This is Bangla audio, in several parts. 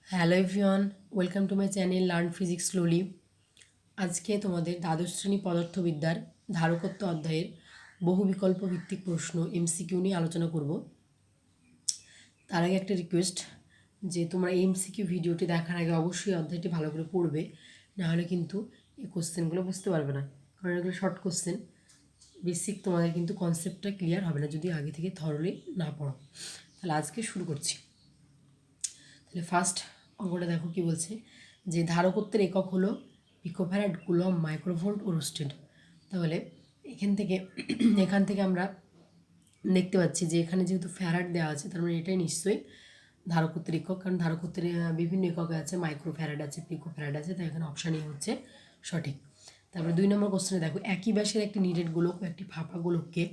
Hello everyone, welcome to my channel learn physics slowly. আজকে তোমাদের দ্বাদশ শ্রেণী পদার্থবিদ্যার ধারকত্ব অধ্যায়ের বহু বিকল্প ভিত্তিক প্রশ্ন এমসিকিউ নিয়ে আলোচনা করব। তার আগে একটা রিকোয়েস্ট যে তোমরা এমসিকিউ ভিডিওটি দেখার আগে অবশ্যই অধ্যায়টি ভালো করে পড়বে, নাহলে কিন্তু এই কোশ্চেনগুলো বুঝতে পারবে না, কারণ এগুলো শর্ট কোশ্চেন। বেসিক তোমাদের কিন্তু কনসেপ্টটা ক্লিয়ার হবে না যদি আগে থেকে থরলি না পড়ো। তাহলে আজকে শুরু করছি। তাহলে ফার্স্ট অঙ্কটা দেখো কি বলছে, যে ধারকত্বের একক হলো পিকোফ্যারাড, কুলম, মাইক্রোভোল্ট ও রোস্টেড। তাহলে এখান থেকে আমরা দেখতে পাচ্ছি যে এখানে যেহেতু ফ্যারাড দেওয়া আছে, তার মানে এটাই নিশ্চয়ই ধারকত্বের একক, কারণ ধারকত্বের বিভিন্ন একক আছে, মাইক্রো ফ্যারাড আছে, পিকো ফ্যারাড আছে, তাই এখানে অপশানই হচ্ছে সঠিক। তারপরে 2 নম্বর কোশ্চেনে দেখো, একই ব্যাসের একটি নিরেট গোলক ও একটি ফাঁপা গোলককে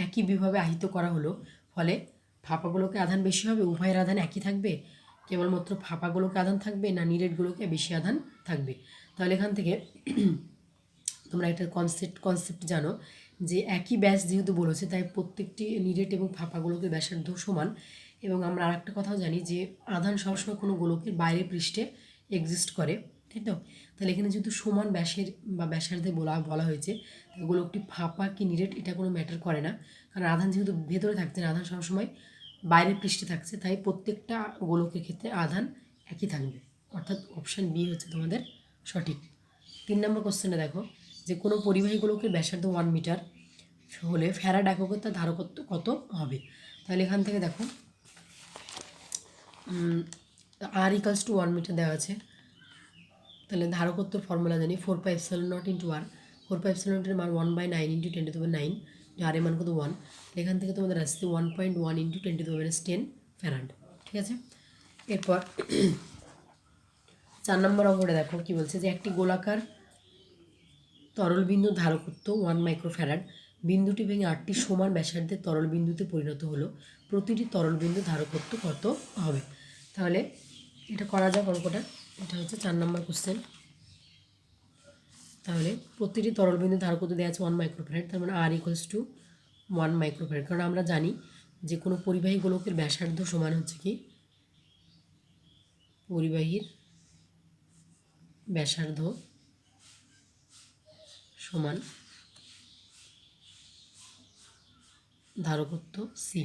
একই বিভাবে আহিত করা হলো, ফলে ফাঁপা গোলকে আধান বেশি হবে, উভয়ের আধান একই থাকবে, কেবলমাত্র ফাঁপা গোলকে আধান থাকবে না নিরেট গোলকে বেশি আধান থাকবে। তাহলে এখান থেকে তোমরা একটা কনসেপ্ট জানো যে একই ব্যাস যেহেতু বলেছে, তাই প্রত্যেকটি নিরেট এবং ফাঁপাগুলোকে ব্যাসার্ধ সমান। এবং আমরা আরেকটা কথাও জানি যে আধান সবসময় কোনো গোলকের বাইরে পৃষ্ঠে এক্সিস্ট করে, ঠিক তো? তাহলে এখানে যেহেতু সমান ব্যাসের বা ব্যাসার্ধে বলা হয়েছে, গোলকটি ফাঁপা কি নিরেট এটা কোনো ম্যাটার করে না, কারণ আধান যেহেতু ভেতরে থাকছে না, আধান সবসময় বাইরের পৃষ্ঠে থাকছে, তাই প্রত্যেকটা গোলকের ক্ষেত্রে আধান একই থাকবে, অর্থাৎ অপশান বি হচ্ছে তোমাদের সঠিক। 3 নম্বর কোশ্চেনটা দেখো, যে কোনো পরিবাহী গোলকের ব্যাসার্ধ 1 মিটার হলে ফ্যারাড এককে তার ধারকত্ব কত হবে? তাহলে এখান থেকে দেখো আর ইকালস টু 1 মিটার দেওয়া আছে। তাহলে ধারকত্বর ফর্মুলা জানি 4πε0 ইন্টু আর। 4πε0 মান 1/9 ইন্টু 10⁹, আর এর মান কত 1। এখান থেকে তোমাদের আসছে 1.1 ইন্টু 10⁻10 ফ্যারাড, ঠিক আছে? এরপর 4 নম্বর অঙ্কটা দেখো কি বলছে, যে একটি গোলাকার তরল বিন্দু ধারকত্ব 1 মাইক্রোফ্যারাড, বিন্দুটি ভেঙে 8টি সমান ব্যাসার্ধের তরল বিন্দুতে পরিণত হলো, প্রতিটি তরল বিন্দু ধারকত্ব কত হবে? তাহলে এটা করা যাক অঙ্কটা। এটা হচ্ছে 4 নম্বর কোশ্চেন। তাহলে প্রতিটি তরল বিন্দু ধারকত্ব দেওয়া আছে 1 মাইক্রোফ্যারাড, তার মানে আর ইকুয়ালস টু 1 মাইক্রোফ্যারাড, কারণ আমরা জানি যে কোনো পরিবাহী গোলকের ব্যাসার্ধ সমান হচ্ছে কি, পরিবাহীর ব্যাসার্ধ সমান ধারকত্ব সি।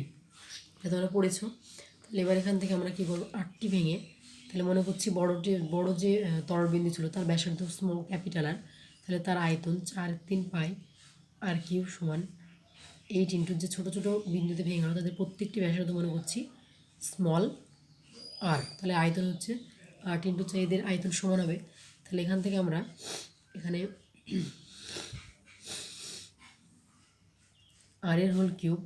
এটা তোমরা পড়েছো। তাহলে এবার এখান থেকে আমরা কী করবো, 8টি ভেঙে, তাহলে মনে করছি বড় যে তরলবিন্দু ছিল তার ব্যাসার্ধ স্মল ক্যাপিটাল আর, তাহলে তার আয়তন 4/3 আর কিউব সমান 8 ইন্টু যে ছোটো ছোটো বিন্দুতে ভেঙে গেল তাদের প্রত্যেকটি ব্যাসার্ধ মনে করছি স্মল আর, তাহলে আয়তন হচ্ছে 8 ইন্টু 4, এদের আয়তন সমান হবে। তাহলে এখান থেকে আমরা এখানে আর এর হোল কিউব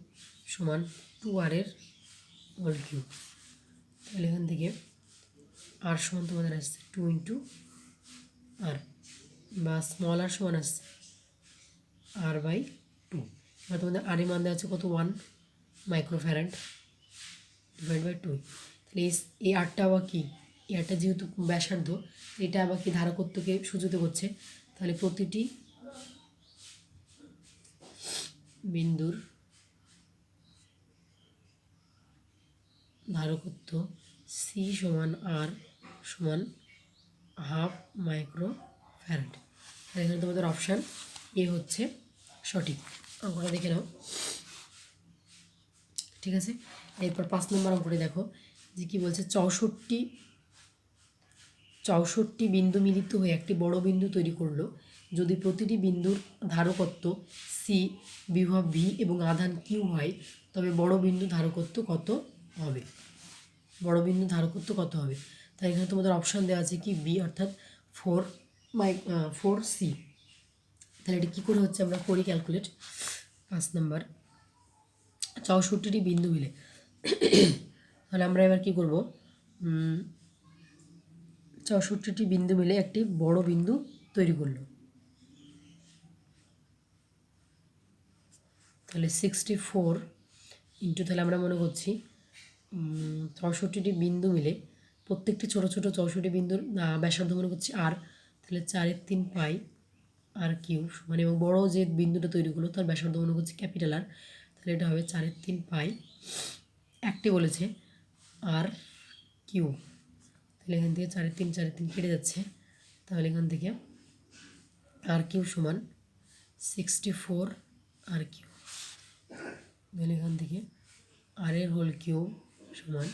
সমান 2r এর হোল কিউব। তাহলে এখান থেকে আর সমান তোমাদের আসছে 2 ইন্টু আর, বা স্মল আর সমান আসছে r/2। এবার তোমাদের আর এর মান দেওয়া আছে কত, 1 মাইক্রোফ্যারাড /2। তাহলে এই আরটা আবার কি, এই আরটা যেহেতু ব্যাসার্ধ, এটা আবার কি ধারকত্বকে সূচিত করছে। তাহলে প্রতিটি বিন্দুর ধারকত্ব সি সমান আর সমান হাফ মাইক্রোফ্যারাড। এখানে তোমাদের অপশান এ হচ্ছে সঠিক। অঙ্কটা দেখে নাও, ঠিক আছে? এরপর 5 নম্বর অঙ্কটি দেখো যে কী বলছে, 64টি বিন্দু মিলিত হয়ে একটি বড় বিন্দু তৈরি করলো, যদি প্রতিটি বিন্দুর ধারকত্ব সি, বিভব ভি এবং আধান কিউ হয়, তবে বড় বিন্দু ধারকত্ব কত হবে? বড় বিন্দু ধারকত্ব কত হবে? তাই এখানে তোমাদের অপশান দেওয়া আছে কি, বি অর্থাৎ 4 সি। তাহলে এটা কী করে হচ্ছে আমরা করি ক্যালকুলেট। 5 নম্বর, 64টি বিন্দু মিলে, তাহলে আমরা এবার কী করব, 64টি বিন্দু মিলে একটি বড় বিন্দু তৈরি করলো, তাহলে 64 ইন্টু, তাহলে আমরা মনে করছি 64টি বিন্দু মিলে প্রত্যেকটি ছোটো ছোটো 64টি বিন্দুর ব্যাসার্ধ মনে করছি আর, তাহলে 4/3 আর কিউব সমান, এবং বড়ো যে বিন্দুটা তৈরি করলো তার ব্যাসার্ধ মনে করছি ক্যাপিটাল আর, তাহলে এটা হবে 4/3 একটি বলেছে আর কিউব, তাহলে এখান থেকে 4 3 কেটে যাচ্ছে। তাহলে এখান থেকে আর কিউ সমান 64 আর কিউ। তাহলে এখান থেকে আর এর হোল কিউ সমান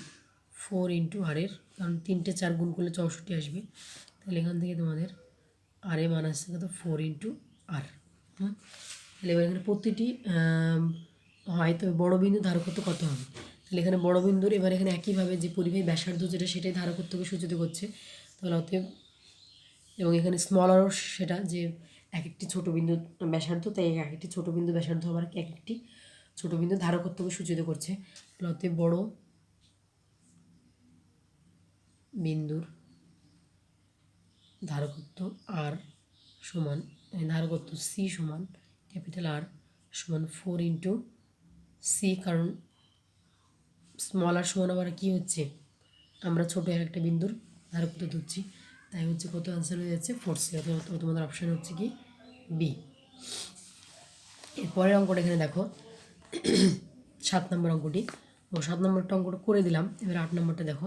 4 ইন্টু আর এর, কারণ 3টে 4 গুণ করলে 64 আসবে। তাহলে এখান থেকে তোমাদের আর এ মান আসছে কত 4 ইন্টু আর। তাহলে এবার এখানে প্রতিটি হয়, তবে বড় বিন্দু ধারকত্ব কত হবে। তাহলে এখানে বড় বিন্দুর এবার এখানে একইভাবে যে পরিবাহী ব্যাসার্ধ যেটা সেটাই ধারকত্বকে সূচিত করছে। তাহলে অতএব এবং এখানে স্মল আরও সেটা যে এক একটি ছোটো বিন্দু ব্যাসার্ধ, তাই এক একটি ছোটো বিন্দু ব্যাসার্ধ আবার এক একটি ছোটো বিন্দু ধারকত্বকে সূচিত করছে। তাহলে অতএব বড় বিন্দুর ধারকত্ব আর সমান, ধারকত্ব সি সমান ক্যাপিটাল আর সমান 4 ইন্টু সি, কারণ স্মল আর সমান আবার কী হচ্ছে, আমরা ছোটো একটা বিন্দুর ধারকত্ব ধরছি, তাই হচ্ছে কত আনসার হয়ে যাচ্ছে 4C। অথবা তোমাদের অপশান হচ্ছে কি বি। এরপরের অঙ্কটা এখানে দেখো 7 নম্বর অঙ্কটি, ও 7 নম্বরটা অঙ্কটা করে দিলাম। এবার 8 নম্বরটা দেখো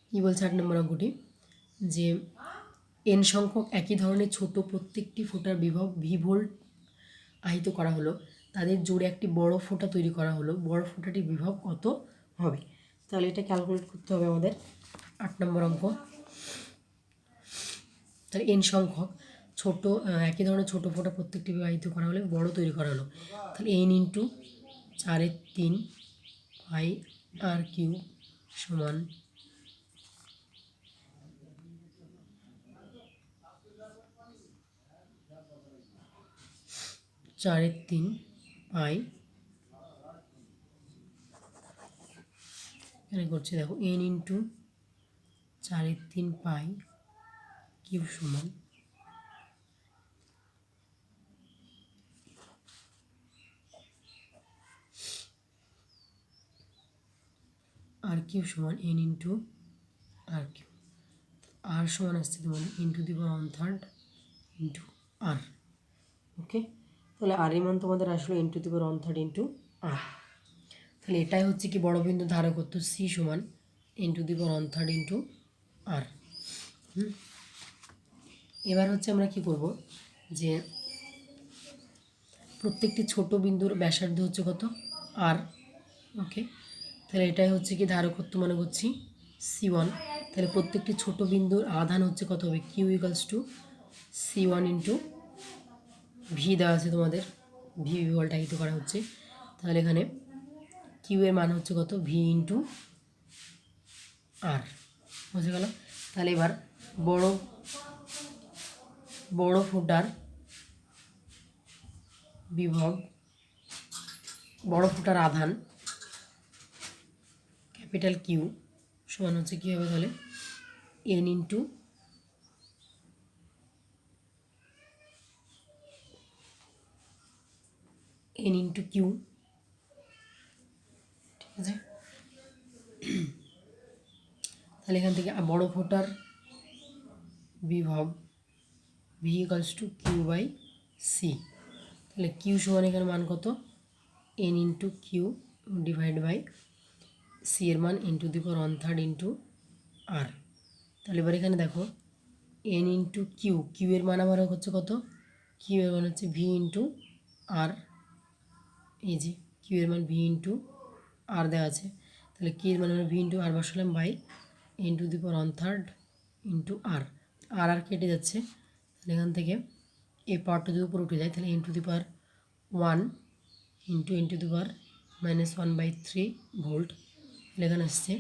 কী বলছে। 8 নম্বর অঙ্কটি যে এন সংখ্যক একই ধরনের ছোট প্রত্যেকটি ফোঁটার বিভব ভি ভোল্ট আহিত করা হলো, তাদের জোড়ে একটি বড় ফোঁটা তৈরি করা হলো, বড় ফোঁটাটির বিভব কত হবে। তাহলে এটা ক্যালকুলেট করতে হবে আমাদের। 8 নম্বর অঙ্ক। তাহলে এন সংখ্যক ছোট একই ধরনের ছোটো ফোঁটা প্রত্যেকটি বিবাহিত করা হলে বড় তৈরি করা হলো। তাহলে এন ইন্টু 4/3 পাই আর কিউ সমান 4/3 পাই, এখানে করছি দেখো এন ইন্টু 4/3 পাই কিউ সমান আর কিউ সমান এন ইন্টু আর কিউ। আর সমান আসছে তোমার ইন্টু দি পাওয়ার 1/3 ইন্টু আর। ওকে, তাহলে আর এর মান তোমাদের আসলো ইন্টু দি পাওয়ার 1/3 ইন্টু আর। তাহলে এটাই হচ্ছে কি বড় বিন্দু ধারকত্ব সি সমান ইন্টু দি পাওয়ার 1/3 ইন্টু আর। এবার হচ্ছে আমরা কি করব যে প্রত্যেকটি ছোট বিন্দুর ব্যাসার্ধ হচ্ছে কত আর। ওকে, তাহলে এটাই হচ্ছে কি ধারকত্ব মনে করছি C1। তাহলে প্রত্যেকটি ছোট বিন্দুর আধান হচ্ছে কত হবে Q equals to C1 into V দেওয়া আছে তোমাদের, ভি বিভলটা আহিত করা হচ্ছে। তাহলে এখানে কিউ এর মান হচ্ছে কত ভি ইন্টু আর, বুঝে গেল। তাহলে এবার বড় ফোঁটার বিভব, বড় ফোঁটার আধান ক্যাপিটাল কিউ সমান হচ্ছে কী হবে তাহলে এন ইন্টু কিউ, ঠিক আছে। তাহলে এখান থেকে বড় ফোঁটার বিভব V equals to Q by C. তাহলে কিউ সমান এখানে মান কত n into Q divide by C এর মান ইন্টু দি পাওয়ার 1/3 ইন্টু আর। তাহলে এবার এখানে দেখো এন ইন্টু কিউ, কিউ এর মান আবার হচ্ছে কত, কিউ এর মান হচ্ছে ভি ইন্টু আর, এই যে কিউ এর মান ভি ইন্টু আর দেওয়া আছে। তাহলে কিউ এর মান আমরা ভি ইন্টু আর বসালাম by into the power 1/3 into R. আর আর কেটে যাচ্ছে, তাহলে এখান থেকে এই পাওয়ারটা যদি উপরে উঠে যায় তাহলে into the power 1 into the power -1/3 volt. তাহলে এখানে আসছে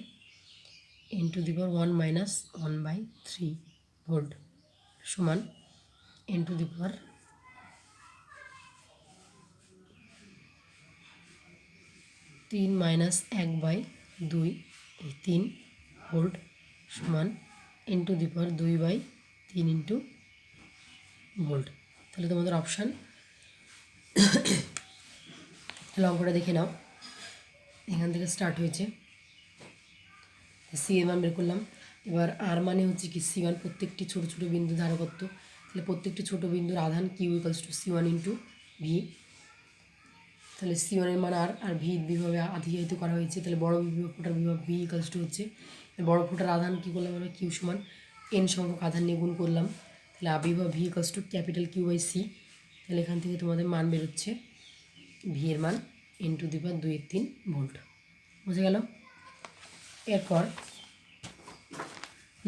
ইন্টু দি পাওয়ার 1 - 1/3 ভোল্ট সমান ইন্টু দি পাওয়ার 3 - 1/2 এই 3 ভোল্ট সমান into the power 2/3 into volt. তাহলে তোমাদের অপশান, তাহলে অঙ্কটা দেখে নাও, এখান থেকে স্টার্ট হয়েছে সি এর মান বের করলাম। এবার আর মানে হচ্ছে কি C1 প্রত্যেকটি ছোটো ছোটো বিন্দু ধারকত্ব, তাহলে প্রত্যেকটি ছোটো বিন্দুর আধান Q equals to C1 into V. তাহলে C1 এর মান আর ভি বিভাবে আধিকারিত করা হয়েছে। তাহলে বড় বিভব ফোঁটার বিভব ভি ইকালস টু হচ্ছে বড় ফুটার আধান কী করলাম আমরা, কিউ সমান এন সংখ্যক আধান নিয়ে গুণ করলাম, তাহলে আবির্ভাব V equals to capital Q by C. তাহলে এখান থেকে তোমাদের মান বেরোচ্ছে ভি এর মান 10⁻2�3 ভোল্ট। বুঝে গেল? এরপর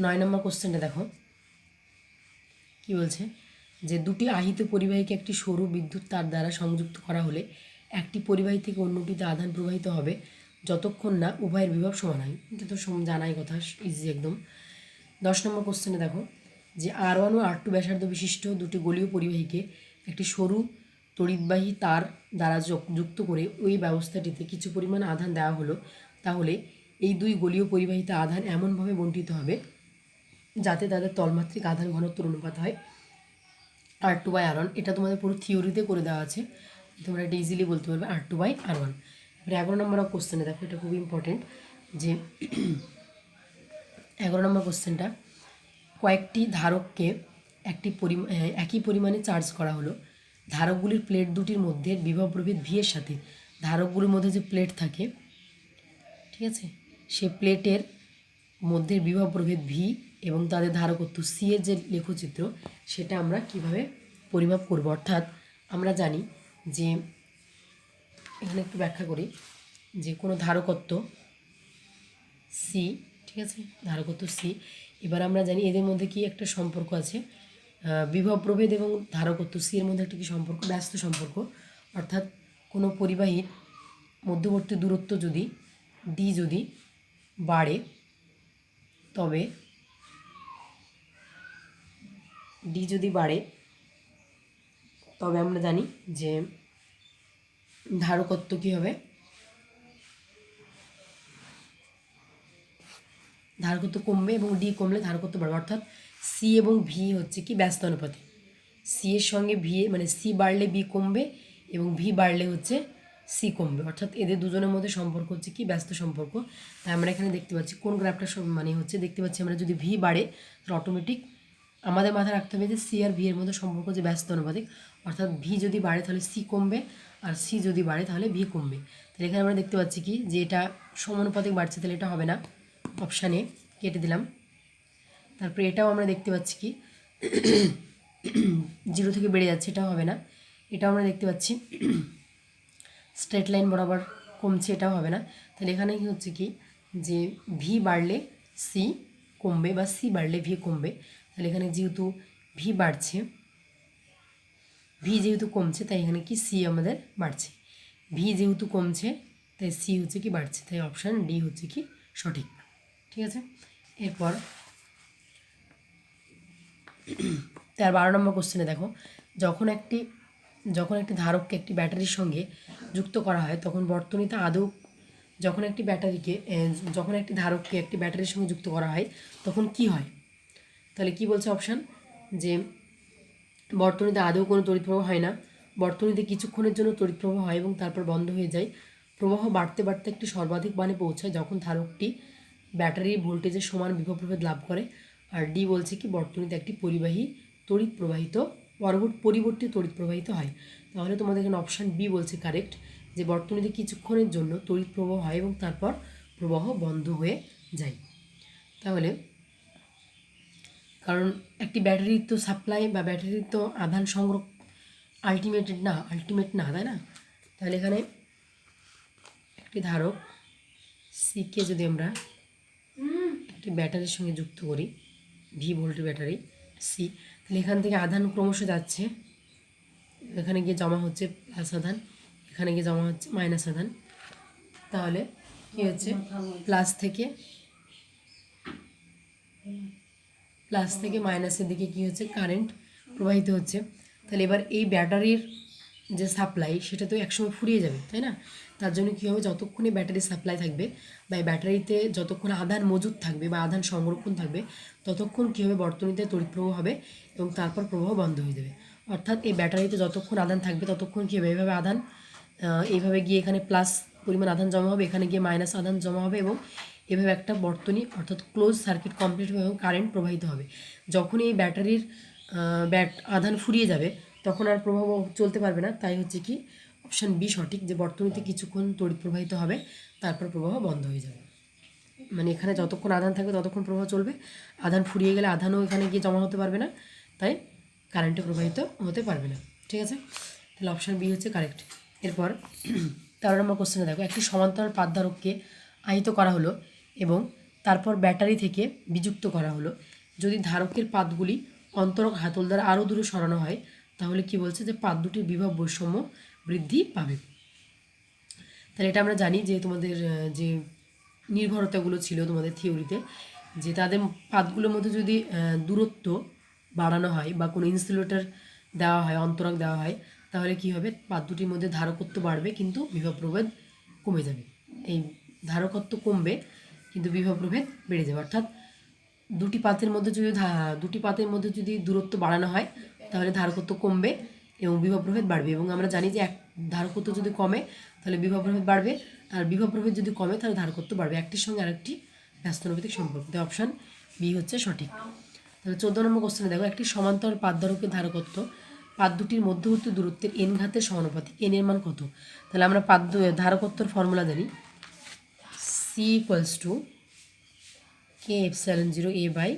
9 নম্বর কোশ্চেনটা দেখো কি বলছে, যে দুটি আহিত পরিবাহীকে একটি সরু বিদ্যুৎ তার দ্বারা সংযুক্ত করা হলে একটি পরিবাহী থেকে অন্যটিতে আধান প্রবাহিত হবে যতক্ষণ না উভয়ের বিভব সমান হয়। এটা তো জানাই কথা, ইজি একদম। 10 নম্বর কোশ্চেনে দেখো যে R1 ও R2 ব্যাসার্ধ বিশিষ্ট দুটি গোলীয় পরিবাহীকে একটি সরু তড়িৎবাহী তার দ্বারা যুক্ত করে ওই ব্যবস্থাটিতে কিছু পরিমাণ আধান দেওয়া হলো, তাহলে এই দুই গোলীয় পরিবাহীতে আধান এমনভাবে বণ্টিত হবে যাতে তাদের তলমাত্রিক আধান ঘনত্ব অনুপাত হয় R2/R1। এটা তোমাদের পুরো থিওরিতে করে দেওয়া আছে, তোমরা এটা ইজিলি বলতে পারবে R2/R1। এবার 11 নম্বর কোশ্চেনে দেখো, এটা খুব ইম্পর্টেন্ট, যে 11 নম্বর কোশ্চেনটা, কয়েকটি ধারককে একই পরিমাণে চার্জ করা হলো। ধারকগুলির প্লেট দুটির মধ্যে বিভব প্রভেদ ভি এর সাথে ধারকগুলির মধ্যে যে প্লেট থাকে, ঠিক আছে, সে প্লেটের মধ্যে বিভব প্রভেদ ভি এবং তাদের ধারকত্ব সি এর যে লেখচিত্র, সেটা আমরা কিভাবে পরিমাপ করব। অর্থাৎ আমরা জানি যে, এখানে একটু ব্যাখ্যা করি, যে কোনো ধারকত্ব সি, ঠিক আছে, ধারকত্ব সি। এবার আমরা জানি এদের মধ্যে কি একটা সম্পর্ক আছে, বিভব প্রভেদ এবং ধারকত্ব সি এর মধ্যে একটা কি সম্পর্ক, ব্যস্ত সম্পর্ক। অর্থাৎ কোনো পরিবাহীর মধ্যবর্তী দূরত্ব যদি ডি যদি বাড়ে, তবে ডি যদি বাড়ে তবে আমরা জানি যে ধারকত্ব কী হবে, ধারকত্ব কমবে এবং ডি কমলে ধারকত্ব বাড়বে। অর্থাৎ সি এবং ভি হচ্ছে কি ব্যস্ত অনুপাতে, সি এর সঙ্গে ভি মানে সি বাড়লে বি কমবে এবং ভি বাড়লে হচ্ছে সি কমবে। অর্থাৎ এদের দুজনের মধ্যে সম্পর্ক হচ্ছে কি ব্যস্ত সম্পর্ক। তাই আমরা এখানে দেখতে পাচ্ছি কোন গ্রাফটা মানে হচ্ছে, দেখতে পাচ্ছি আমরা যদি ভি বাড়ে তাহলে অটোমেটিক আমাদের মাথায় রাখতে হবে যে সি আর ভি এর মধ্যে সম্পর্ক যে ব্যস্ত অনুপাতিক। অর্থাৎ ভি যদি বাড়ে তাহলে সি কমবে আর সি যদি বাড়ে তাহলে ভি কমবে। তাহলে এখানে আমরা দেখতে পাচ্ছি কি যে এটা সমানুপাতিক বাড়ছে, তাহলে এটা হবে না, অপশানে কেটে দিলাম। তারপরে এটাও আমরা দেখতে পাচ্ছি কি 0 থেকে বেড়ে যাচ্ছে, এটাও হবে না। এটাও আমরা দেখতে পাচ্ছি স্ট্রেট লাইন বরাবর কমছে, এটাও হবে না। তাহলে এখানে কি হচ্ছে কি যে ভি বাড়লে সি কমবে বা সি বাড়লে ভি কমবে। তাহলে এখানে যেহেতু ভি বাড়ছে, ভি যেহেতু কমছে, তাই এখানে কি সি আমাদের বাড়ছে। ভি যেহেতু কমছে তাই সি হচ্ছে কি বাড়ছে, তাই অপশান ডি হচ্ছে কি সঠিক। ঠিক আছে, এরপর 12 নম্বর কোশ্চেনে দেখো, যখন একটি ধারককে একটি ব্যাটারির সঙ্গে যুক্ত করা হয় তখন বর্তনীতে আদৌ যখন একটি ধারককে একটি ব্যাটারির সঙ্গে যুক্ত করা হয় তখন কি হয়। তাহলে কি বলছে অপশান, যে বর্তনীতে আদৌ কোনো তড়িৎ প্রবাহ হয় না, বর্তনীতে কিছুক্ষণের জন্য তড়িৎ প্রবাহ হয় এবং তারপর বন্ধ হয়ে যায়। প্রবাহ বাড়তে বাড়তে একটি সর্বাধিক মানে পৌঁছায় যখন ধারকটি ব্যাটারির ভোল্টেজের সমান বিভব প্রভেদ লাভ করে। আর ডি বলছে কি বর্তনীতে একটি পরিবর্তী তড়িৎ প্রবাহিত হয়। তাহলে তোমাদের এখানে অপশান বি বলছে কারেক্ট, যে বর্তনীতে কিছুক্ষণের জন্য তড়িৎ প্রবাহ হয় এবং তারপর প্রবাহ বন্ধ হয়ে যায়। তাহলে কারণ একটি ব্যাটারির তো সাপ্লাই বা ব্যাটারির তো আধান সংগ্রহ আলটিমেট না, তাই না? তাহলে এখানে একটি ধারক সিকে যদি আমরা একটি ব্যাটারির সঙ্গে যুক্ত করি, ভি ভোল্টের ব্যাটারি সি, তাহলে এখান থেকে আধান ক্রমশ যাচ্ছে, এখানে গিয়ে জমা হচ্ছে প্লাস আধান, এখানে গিয়ে জমা হচ্ছে মাইনাস আধান। তাহলে কী হচ্ছে, প্লাস থেকে মাইনাসের দিকে কী হচ্ছে, কারেন্ট প্রবাহিত হচ্ছে। তাহলে এবার এই ব্যাটারির যে সাপ্লাই সেটা তো একসময় ফুরিয়ে যাবে, তাই না? তার জন্য কী হবে, যতক্ষণে ব্যাটারির সাপ্লাই থাকবে বা এই ব্যাটারিতে যতক্ষণ আধান মজুদ থাকবে বা আধান সংরক্ষণ থাকবে ততক্ষণ কী হবে, বর্তনীতে তড়িৎ প্রবাহ হবে এবং তারপর প্রবাহ বন্ধ হয়ে যাবে। অর্থাৎ এই ব্যাটারিতে যতক্ষণ আধান থাকবে ততক্ষণ কী হবে, এইভাবে আধান এইভাবে গিয়ে এখানে প্লাস পরিমাণ আধান জমা হবে, এখানে গিয়ে মাইনাস আধান জমা হবে এবং এভাবে একটা বর্তনী অর্থাৎ ক্লোজ সার্কিট কমপ্লিট হবে এবং কারেন্ট প্রবাহিত হবে। যখনই এই ব্যাটারির আধান ফুরিয়ে যাবে তখন আর প্রবাহ চলতে পারবে না। তাই হচ্ছে কি অপশান বি সঠিক, যে বর্তনীতে কিছুক্ষণ তড়িৎ প্রবাহিত হবে তারপর প্রবাহ বন্ধ হয়ে যাবে। মানে এখানে যতক্ষণ আধান থাকবে ততক্ষণ প্রবাহ চলবে, আধান ফুরিয়ে গেলে আধানও এখানে গিয়ে জমা হতে পারবে না, তাই কারেন্টে প্রবাহিত হতে পারবে না। ঠিক আছে, তাহলে অপশান বি হচ্ছে কারেক্ট। এরপর 13 নম্বর কোশ্চেনে দেখো, একটি সমান্তরাল পাতধারককে আহিত করা হলো এবং তারপর ব্যাটারি থেকে বিযুক্ত করা হলো। যদি ধারকের পাতগুলি অন্তরক হাতল দ্বারা আরও দূরে সরানো হয় তাহলে কি বলছে, যে পাত দুটির বিভব বৈষম্য বৃদ্ধি পাবে। তাহলে এটা আমরা জানি যে তোমাদের যে নির্ভরতাগুলো ছিল তোমাদের থিওরিতে, যে তাদের পাতগুলোর মধ্যে যদি দূরত্ব বাড়ানো হয় বা কোনো ইনসুলেটর দেওয়া হয়, অন্তরক দেওয়া হয়, তাহলে কি হবে, পাত দুটির মধ্যে ধারকত্ব বাড়বে কিন্তু বিভব প্রভেদ কমে যাবে। এই ধারকত্ব কমবে কিন্তু বিভব প্রভেদ বেড়ে যাবে, অর্থাৎ দুটি পাতের মধ্যে যদি দূরত্ব বাড়ানো হয় তাহলে ধারকত্ব কমবে এবং বিভব প্রভেদ বাড়বে। এবং আমরা জানি যে এক ধারকত্ব যদি কমে তাহলে বিভব প্রভেদ বাড়বে, আর বিভব প্রভেদ যদি কমে তাহলে ধারকত্ব বাড়বে। একটির সঙ্গে আরেকটি ব্যস্তানুপাতিক সম্পর্ক, তাই অপশান বি হচ্ছে সঠিক। তাহলে 14 নম্বর কোশ্চেনে দেখো, একটি সমান্তরাল পাতধারকের ধারকত্ব পাত দুটির মধ্যবর্তী দূরত্বের এন ঘাতের সমানুপাতিক, এন এর মান কত? তাহলে আমরা ধারকত্বর ফর্মুলা জানি, C equals to K epsilon 0 A by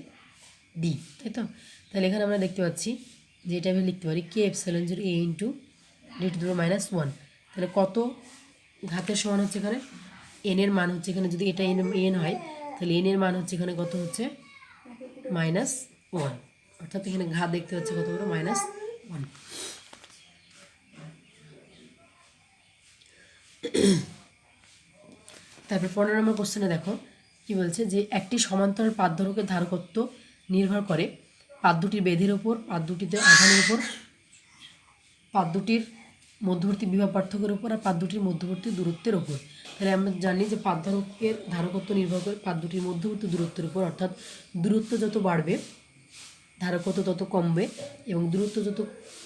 D, তাই তো? তাহলে এখানে আমরা দেখতে পাচ্ছি যে এটা আমি লিখতে পারি K epsilon 0 A into D to the power -1। তাহলে কত ঘাতের সমান হচ্ছে এখানে, এন এর মান হচ্ছে এখানে, যদি এটা এন হয় তাহলে এন এর মান হচ্ছে এখানে কত হচ্ছে, -1, অর্থাৎ এখানে ঘাত দেখতে পাচ্ছি কত বড়, -1। তারপর 15 নম্বর কোশ্চেনে দেখো কি বলছে, যে একটি সমান্তরাল পাতধারকের ধারকত্ব নির্ভর করে পাত দুটির বেধের ওপর, পাত দুটিতে আধানের উপর, পাত দুটির মধ্যবর্তী বিভব পার্থক্যের উপর আর পাত দুটির মধ্যবর্তী দূরত্বের উপর। তাহলে আমরা জানি যে পাতধারকের ধারকত্ব নির্ভর করে পাত দুটির মধ্যবর্তী দূরত্বের উপর, অর্থাৎ দূরত্ব যত বাড়বে ধারকত্ব তত কমবে এবং দূরত্ব যত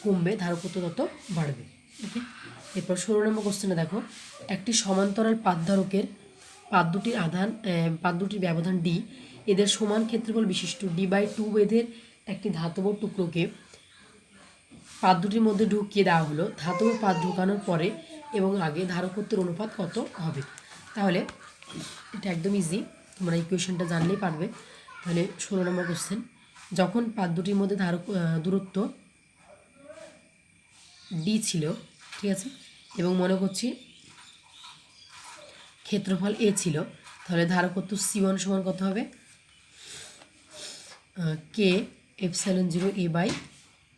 কমবে ধারকত্ব তত বাড়বে। ওকে, এরপর 16 নম্বর কোশ্চেনে দেখো, একটি সমান্তরাল পাতধারকের পাত দুটির ব্যবধান ডি, এদের সমান ক্ষেত্রফল বিশিষ্ট D/2 বেধের একটি ধাতব টুকরোকে পাত দুটির মধ্যে ঢুকিয়ে দেওয়া হলো। ধাতব পাত ঢোকানোর পরে এবং আগে ধারকত্বের অনুপাত কত হবে? তাহলে এটা একদম ইজি, তোমরা ইকুয়েশনটা জানলেই পারবে। তাহলে 16 নম্বর কোশ্চেন, যখন পাত দুটির মধ্যে দূরত্ব ডি ছিল, ঠিক আছে, এবং মনে করছি ক্ষেত্রফল এ ছিল, তাহলে ধারকত্ব C1 সমান কত হবে, K epsilon 0 A by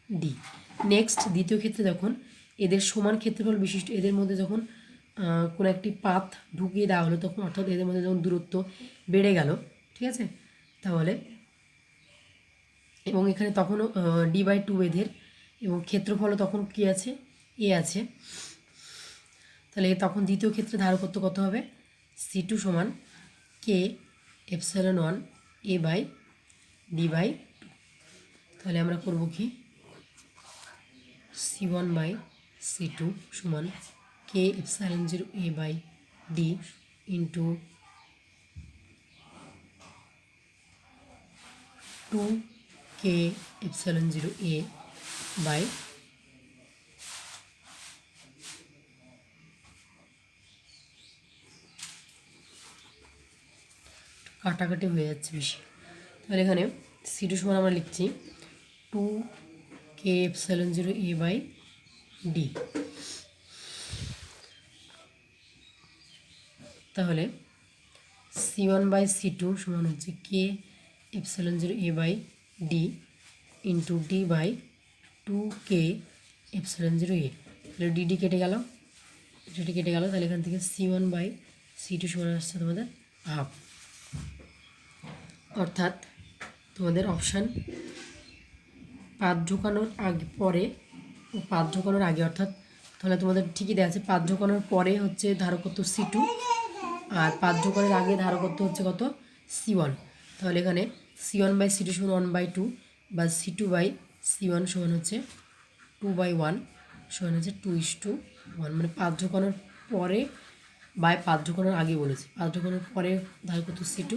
D. Next দ্বিতীয় ক্ষেত্রে যখন এদের সমান ক্ষেত্রফল বিশিষ্ট, এদের মধ্যে যখন কোনো একটি পাত ঢুকিয়ে দেওয়া হলো তখন, অর্থাৎ এদের মধ্যে যখন দূরত্ব বেড়ে গেল, ঠিক আছে, তাহলে এবং এখানে তখনও D/2 বেধের এবং ক্ষেত্রফলও তখন কী আছে, এ আছে, তাহলে তখন দ্বিতীয় ক্ষেত্রে ধারকত্ব কত হবে, C2 সমান K epsilon 1 A by D/2। তাহলে আমরা করব কি, C1 বাই C2 সমান K epsilon 0 A by D into 2 K epsilon 0 A by কাটাকাটি হয়ে যাচ্ছে বেশি। তাহলে এখানে C2 সমান আমরা লিখছি 2 K epsilon 0 A by D. তাহলে C1 বাই C2 সমান হচ্ছে K epsilon 0 A by D into D by 2 K epsilon 0 A. তাহলে ডিডি কেটে গেল, তাহলে এখান থেকে C1 বাই C2 সমান আসছে তোমাদের হাফ। অর্থাৎ তোমাদের অপশান পাত ঢোকানোর আগে পরে ও পাত ঢোকানোর আগে, অর্থাৎ তাহলে তোমাদের ঠিকই দেওয়া আছে, পাত ঢোকানোর পরে হচ্ছে ধারকত্ব C2 আর পাত ঢোকানোর আগে ধারকত্ব হচ্ছে কত, C1। তাহলে এখানে C1 বাই C2 সমান 1/2 বা C2 বাই C1 সমান হচ্ছে 2/1 সমান হচ্ছে 2:1, মানে পাত ঢোকানোর পরে বা পাত ঢোকানোর আগে বলেছি, পাত ঢোকানোর পরে ধারকত্ব C2,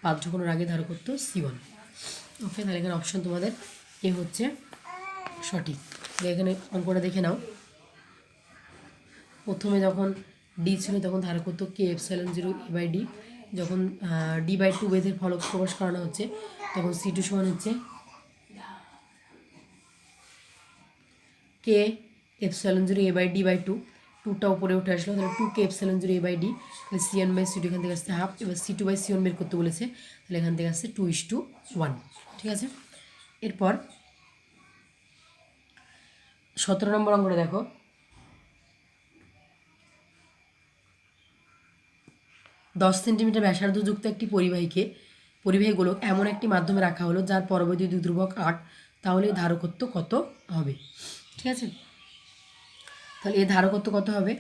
পাত ঢোকানোর আগে ধারকত্ব C1। ওকে, তাহলে এখানে অপশান তোমাদের এ হচ্ছে সঠিক। তাহলে এখানে অঙ্কটা দেখে নাও, প্রথমে যখন ডি ছিল তখন ধারকত্ব কে এপসাইলন 0 এ বাই ডি, যখন d/2 বেধের ফলক প্রকাশ করানো হচ্ছে তখন C2 সমান হচ্ছে কে এপসাইলন 0 a/d/2, 2টা উপরে উঠে আসলো, তাহলে 2k এপসাইলন 0 a/d, তাহলে C1/C2 এখান থেকে আসছে হাফ। এবার C2/C1 বের করতে বলেছে, তাহলে এখান থেকে আসছে 2:1। ঠিক আছে, এরপর 17 নম্বর অঙ্কটা দেখো। দশ সেন্টিমিটার ব্যাসার্ধযুক্ত একটি পরিবাহী গোলক এমন একটি মাধ্যমে রাখা হলো যার পরবৈদ্যুতিক ধ্রুবক 8, তাহলে ধারকত্ব কত হবে? ঠিক আছে, তাহলে এই ধারকত্ব কত হবে?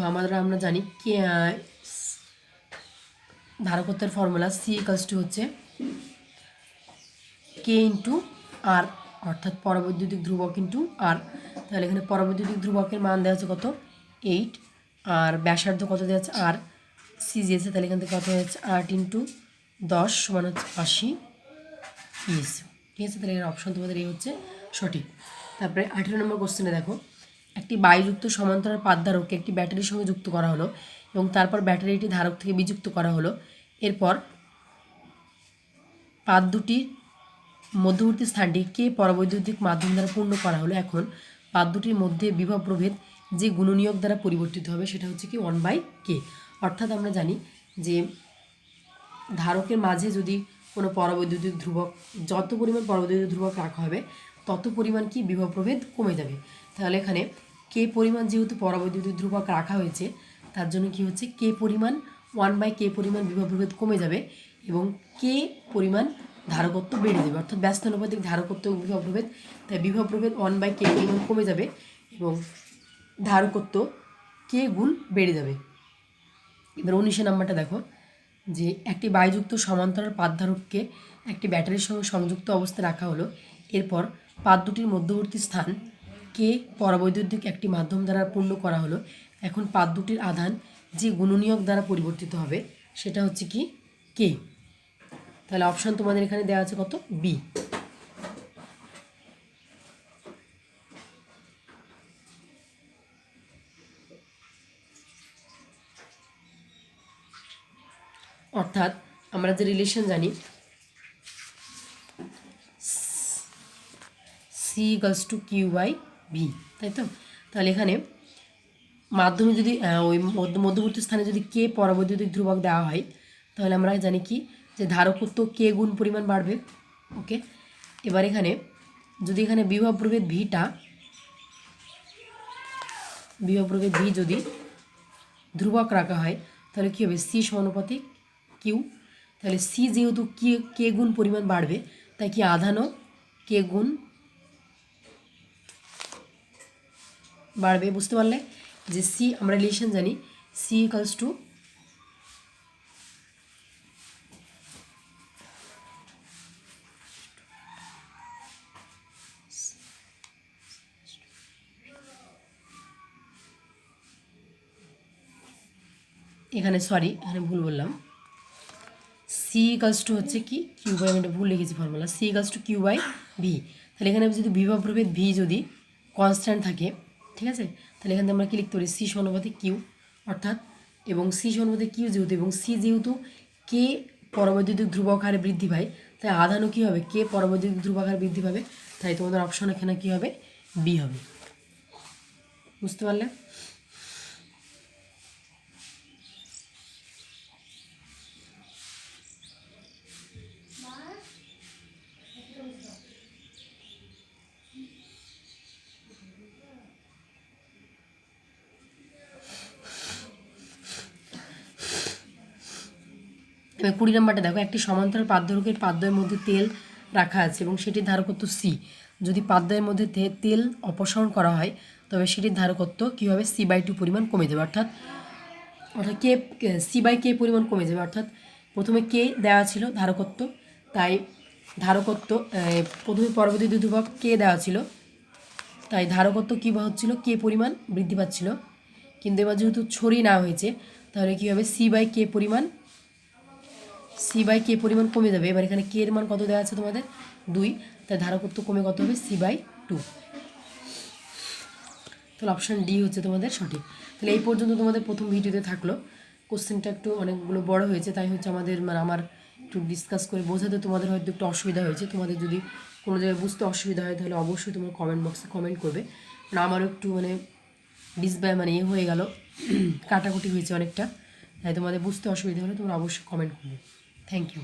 আমরা জানি কে ধারকত্বের ফর্মুলা C= হচ্ছে কে ইন্টু আর, অর্থাৎ পরবৈদ্যুতিক ধ্রুবক ইন্টু আর। তাহলে এখানে পরবৈদ্যুতিক ধ্রুবকের মান দেওয়া আছে কত? 8, আর ব্যাসার্ধ কত দেওয়া আছে? আর সি দিয়েছে, তাহলে এখান থেকে কত হচ্ছে? 8 × 10 সমান হচ্ছে 80 পিস। ঠিক আছে, তাহলে এর অপশন তোমাদের এই হচ্ছে সঠিক। তারপরে 18 নম্বর কোশ্চেনে দেখো, একটি বায়ুযুক্ত সমান্তরাল পাতধারককে একটি ব্যাটারির সঙ্গে যুক্ত করা হলো এবং তারপর ব্যাটারিটি ধারক থেকে বিযুক্ত করা হলো। এরপর পাত দুটির মধ্যবর্তী স্থানটি কে পরবৈদ্যুতিক মাধ্যম দ্বারা পূর্ণ করা হলো। এখন পাত দুটির মধ্যে বিভব প্রভেদ যে গুণনীয়ক দ্বারা পরিবর্তিত হবে সেটা হচ্ছে কি 1/k। অর্থাৎ আমরা জানি যে ধারকের মাঝে যদি কোনো পরবৈদ্যুতিক ধ্রুবক, যত পরিমাণ পরবৈদ্যুতিক ধ্রুবক রাখা হবে তত পরিমাণ কি বিভব প্রভেদ কমে যাবে। তাহলে এখানে কে পরিমাণ যেহেতু পরবৈদ্যুতিক ধ্রুবক রাখা হয়েছে তার জন্য কি হচ্ছে কে পরিমাণ 1/k পরিমাণ বিভব প্রভেদ কমে যাবে এবং কে পরিমাণ ধারকত্ব বেড়ে যাবে, অর্থাৎ ব্যস্তানুপাতিক ধারকত্ব বিভব প্রভেদ, তাই বিভব প্রভেদ 1/k পরিমাণ কমে যাবে এবং ধারকত্ব কে গুণ বেড়ে যাবে। এবার 19 নাম্বারটা দেখো, যে একটি বায়ুযুক্ত সমান্তরাল পাতধারককে একটি ব্যাটারির সঙ্গে সংযুক্ত অবস্থায় রাখা হলো। এরপর পাত দুটির মধ্যবর্তী স্থান কে পরবৈদ্যুতিক একটি মাধ্যম দ্বারা পূর্ণ করা হলো। এখন পাত দুটির আধান যে গুণনীয়ক দ্বারা পরিবর্তিত হবে সেটা হচ্ছে কি কে। তাহলে অপশন তোমাদের এখানে দেওয়া আছে কত? বি। অর্থাৎ আমরা যে রিলেশন জানি C=Q/V, তাই তো? তাহলে এখানে মাধ্যমে যদি ওই মধ্যবর্তী স্থানে যদি কে পরবৈদ্যুতিক ধ্রুবক দেওয়া হয় তাহলে আমরা জানি কি যে ধারকত্ব কে গুণ পরিমাণ বাড়বে। ওকে, এবার এখানে যদি এখানে বিভব প্রভেদ ভি যদি ধ্রুবক রাখা হয় তাহলে কী হবে? সি সমানুপাতিক কিউ। তাহলে সি যেহেতু কে গুণ পরিমাণ বাড়বে তাই কি আধানও কে গুণ বাড়বে। বুঝতে পারলে যে সি আমরা রিলেশন জানি C=, এখানে এখানে ভুল বললাম, C= হচ্ছে কি Q/, আমি ভুল লিখেছি ফর্মুলা, C=Q/V। তাহলে এখানে যদি বিভব প্রভেদ ভি যদি কনস্ট্যান্ট থাকে, ঠিক আছে, তাহলে এখানে আমরা কি লিখতে পারি? সি সমানুপাতিক কিউ, অর্থাৎ এবং সি সমানুপাতিক কিউ যেহেতু এবং সি যেহেতু কে পরবৈদ্যুতিক ধ্রুবক হারে বৃদ্ধি পায় তাই আধানও কী হবে? কে পরবৈদ্যুতিক ধ্রুবক হারে বৃদ্ধি পাবে। তাই তোমাদের অপশন এখানে কী হবে? বি হবে। বুঝতে পারলে? এবার 20 নম্বরটা দেখো, একটি সমান্তরাল পাতধারকের পাতদ্বয়ের মধ্যে তেল রাখা আছে এবং সেটির ধারকত্ব সি। যদি পাতদ্বয়ের মধ্যে তেল অপসারণ করা হয় তবে সেটির ধারকত্ব কী হবে? C/2 পরিমাণ কমে যাবে, অর্থাৎ কে C/K পরিমাণ কমে যাবে। অর্থাৎ প্রথমে কে দেওয়া ছিল ধারকত্ব, তাই ধারকত্ব প্রথমে পরবর্তী ধ্রুবক কে দেওয়া ছিল তাই ধারকত্ব কী হচ্ছিল? কে পরিমাণ বৃদ্ধি পাচ্ছিল। কিন্তু এবার যেহেতু ছড়িয়ে নেওয়া হয়েছে তাহলে কী হবে? C/K পরিমাণ কমে যাবে। এবার এখানে কে এর মান কত দেওয়া আছে তোমাদের? 2, তাই ধারকত্ব কমে কত হবে? C/2। তাহলে অপশান ডি হচ্ছে তোমাদের সঠিক। তাহলে এই পর্যন্ত তোমাদের প্রথম ভিডিওতে থাকলো। কোশ্চেনটা একটু অনেকগুলো বড় হয়েছে, তাই হচ্ছে আমাদের আমার একটু ডিসকাস করে বোঝাতে তোমাদের হয়তো একটু অসুবিধা হয়েছে। তোমাদের যদি কোনো জায়গায় বুঝতে অসুবিধা হয় তাহলে অবশ্যই তোমরা কমেন্ট বক্সে কমেন্ট করবে। আমারও একটু হয়ে গেল, কাটাকুটি হয়েছে অনেকটা, তাই তোমাদের বুঝতে অসুবিধা হলে তোমরা অবশ্যই কমেন্ট করবে। Thank you.